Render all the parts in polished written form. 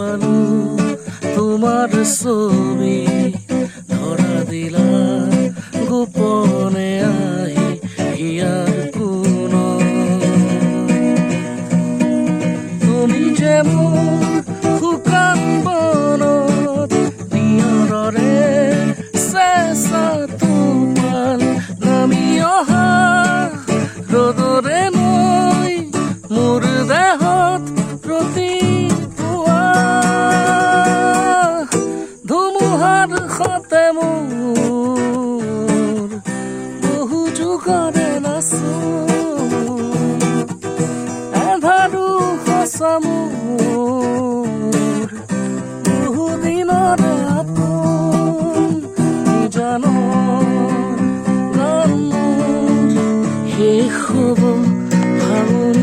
পালো তোমাৰ ছবি ধৰা দিলা গোপনে আহি হিয়াৰ কোন তুমি যেমন শুকান বনত নিয়ৰৰে চেঁচা টোপাল নামি অহা ৰ'দৰে নৈ মোৰ দেহত প্ৰতিপুৱা ধুমুহাৰ সতে মোৰ বহু যুগৰে নাচো এন্ধাৰো সঁচা মোৰ বহু দিনৰে আপোন জানো গান মোৰ শেষ হ'ব ফাগুন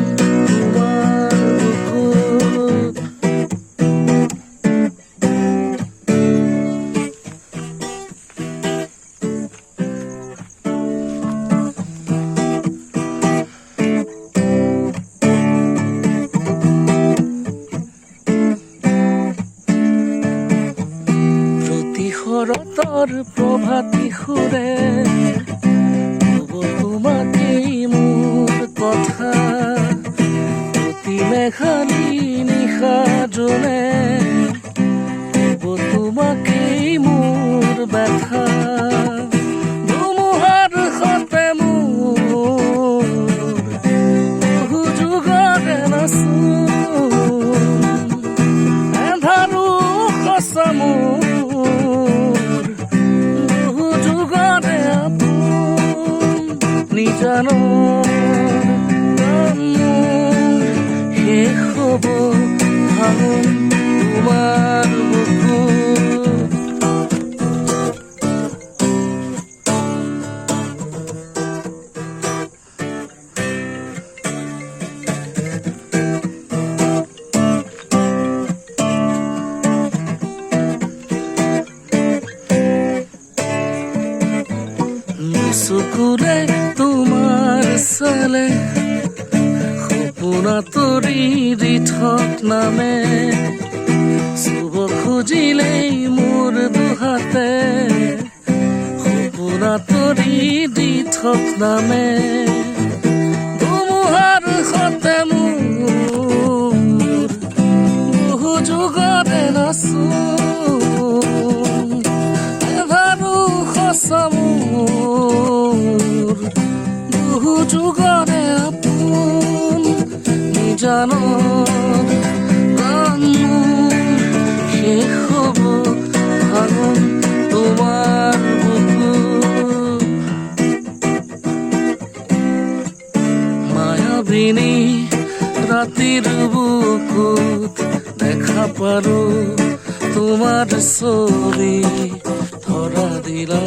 তোমাৰ বুকুত শৰতৰ প্ৰভাতী সুৰে ক'ব তোমাকেই মোৰ কথা প্ৰতি মেঘালী নিশা জোনে ক'ব তোমাকেই মোৰ ব্যথা ধুমুহাৰ সতে মোৰ বহু যুগৰে নাচো এন্ধাৰো সঁচা মোৰ জানো শেষ হ'ব ফাগুন তোমাৰ বুকুত চকুৰে তোমাৰ চালে সপোনা তৰি দি থক নামে চুব খুজিলেই মোৰ দুহাতে সপোনা তৰি দি থক নামে ধুমুহাৰ সতে মোৰ বহু যুগৰে নাচো এবাৰো সঁচা মোৰ বহু যুগৰে আপোন জানো গান মোৰ শেষ হ'ব ফাগুন তোমাৰ বুকুত মায়াবিনী ৰাতিৰ বুকুত দেখা পালো তোমাৰ ছবি ধৰা দিলা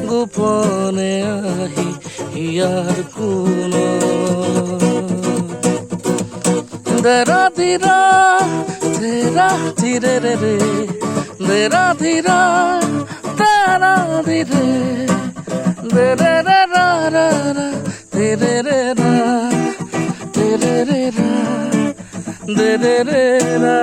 গোপনে আহি হিয়াৰ কোন দেৰা ধীৰা তেৰা ধীৰে ৰে ৰে দেৰা ধীৰা তেৰা ধীৰে দেৰে ৰে ৰা ৰা ৰা দেৰে ৰে ৰা দেৰে ৰে ৰা দেৰে ৰে ৰা